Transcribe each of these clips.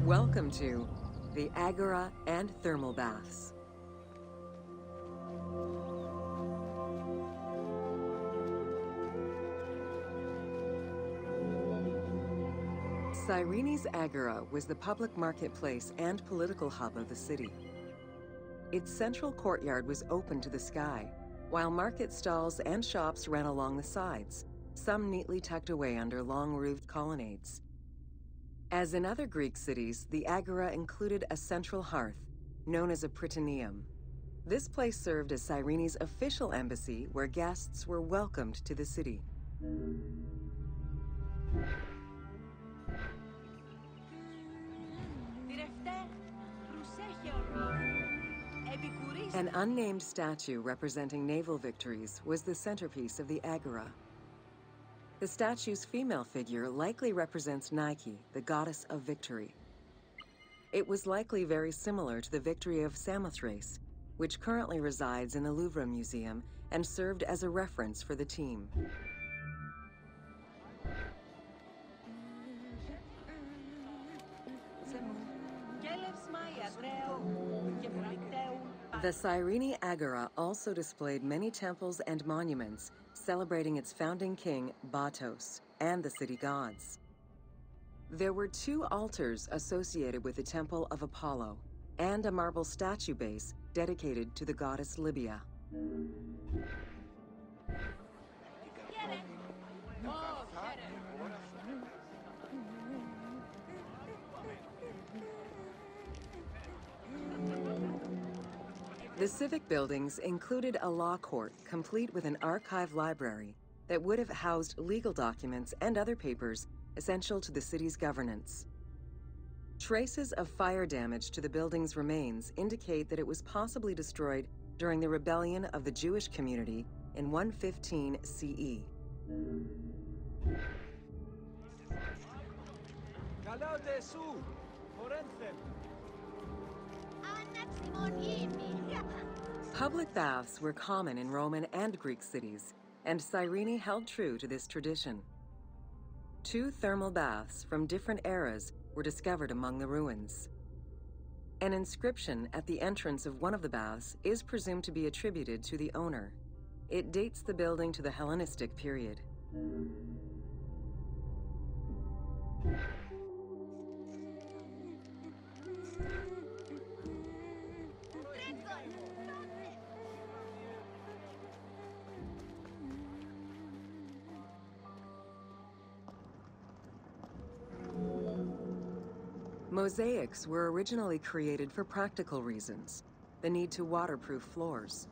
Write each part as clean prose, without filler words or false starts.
Welcome to the agora and thermal baths. Cyrene's agora was the public marketplace and political hub of the city. Its central courtyard was open to the sky, while market stalls and shops ran along the sides, some neatly tucked away under long-roofed colonnades. As in other Greek cities, the agora included a central hearth, known as a prytaneum. This place served as Cyrene's official embassy where guests were welcomed to the city. An unnamed statue representing naval victories was the centerpiece of the agora. The statue's female figure likely represents Nike, the goddess of victory. It was likely very similar to the victory of Samothrace, which currently resides in the Louvre Museum and served as a reference for the team. The Cyrene Agora also displayed many temples and monuments celebrating its founding king, Batos, and the city gods. There were 2 altars associated with the Temple of Apollo and a marble statue base dedicated to the goddess Libya. The civic buildings included a law court complete with an archive library that would have housed legal documents and other papers essential to the city's governance. Traces of fire damage to the building's remains indicate that it was possibly destroyed during the rebellion of the Jewish community in 115 CE. Public baths were common in Roman and Greek cities, and Cyrene held true to this tradition. 2 thermal baths from different eras were discovered among the ruins. An inscription at the entrance of one of the baths is presumed to be attributed to the owner. It dates the building to the Hellenistic period. Mosaics were originally created for practical reasons, the need to waterproof floors.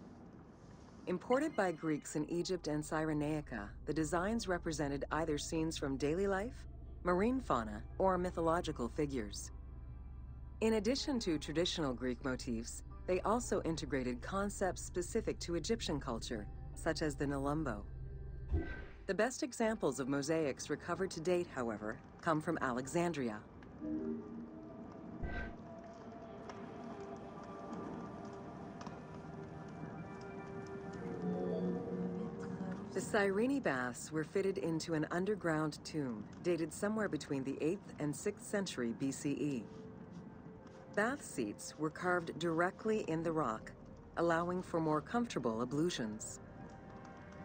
Imported by Greeks in Egypt and Cyrenaica, the designs represented either scenes from daily life, marine fauna, or mythological figures. In addition to traditional Greek motifs, they also integrated concepts specific to Egyptian culture, such as the Nelumbo. The best examples of mosaics recovered to date, however, come from Alexandria. The Cyrene baths were fitted into an underground tomb dated somewhere between the 8th and 6th century BCE. Bath seats were carved directly in the rock, allowing for more comfortable ablutions.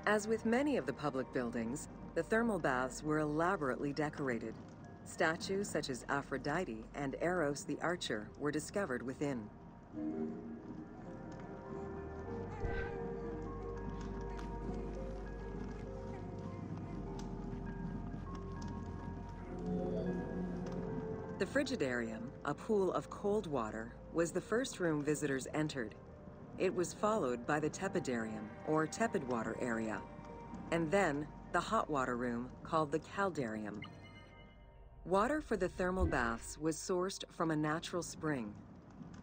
As with many of the public buildings, the thermal baths were elaborately decorated. Statues such as Aphrodite and Eros the Archer were discovered within. The Frigidarium, a pool of cold water, was the first room visitors entered. It was followed by the Tepidarium, or tepid water area, and then the hot water room called the Caldarium. Water for the thermal baths was sourced from a natural spring.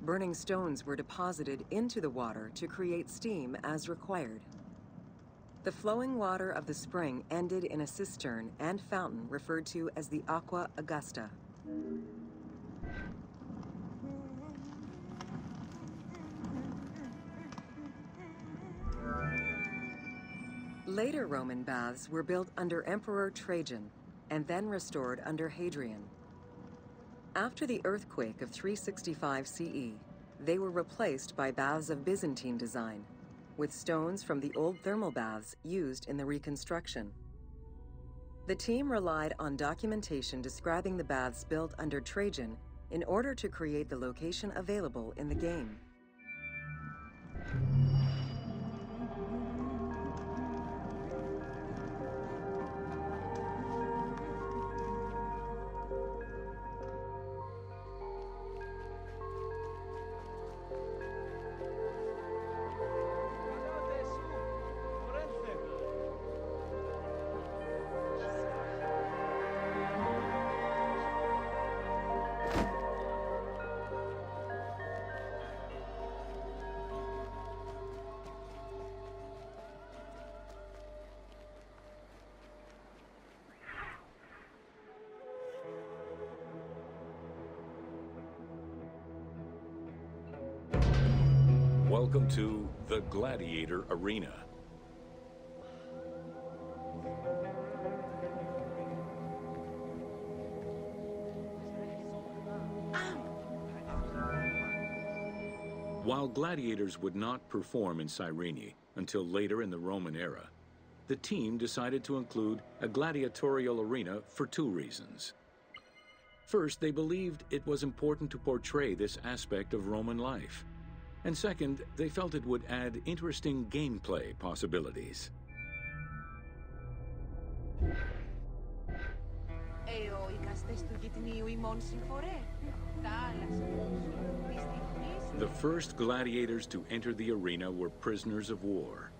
Burning stones were deposited into the water to create steam as required. The flowing water of the spring ended in a cistern and fountain referred to as the Aqua Augusta. Later Roman baths were built under Emperor Trajan and then restored under Hadrian. After the earthquake of 365 CE, they were replaced by baths of Byzantine design, with stones from the old thermal baths used in the reconstruction. The team relied on documentation describing the baths built under Trajan in order to create the location available in the game. Welcome to the Gladiator Arena. While gladiators would not perform in Cyrene until later in the Roman era, the team decided to include a gladiatorial arena for two reasons. First, they believed it was important to portray this aspect of Roman life. And second, they felt it would add interesting gameplay possibilities. The first gladiators to enter the arena were prisoners of war.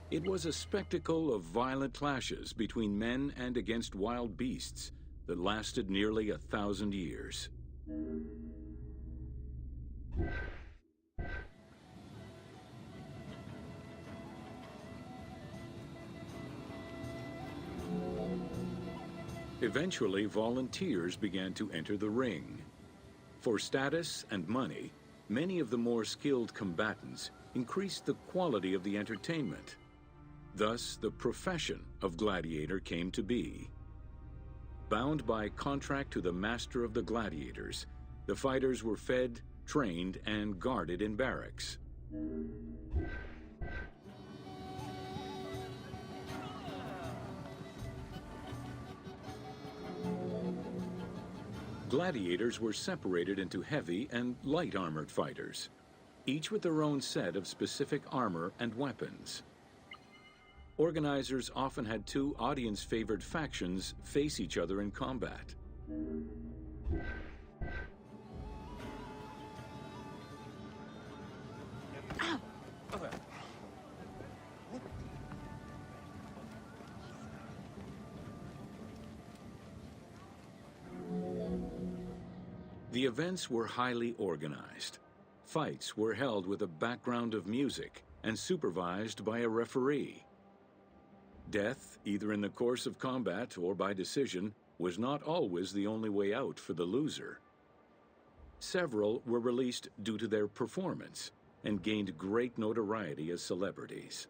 It was a spectacle of violent clashes between men and against wild beasts that lasted nearly 1,000 years. Eventually, volunteers began to enter the ring. For status and money, many of the more skilled combatants increased the quality of the entertainment. Thus, the profession of gladiator came to be. Bound by contract to the master of the gladiators, the fighters were fed, trained, and guarded in barracks. Gladiators were separated into heavy and light armored fighters, each with their own set of specific armor and weapons. Organizers often had two audience-favored factions face each other in combat. The events were highly organized. Fights were held with a background of music and supervised by a referee. Death, either in the course of combat or by decision, was not always the only way out for the loser. Several were released due to their performance and gained great notoriety as celebrities.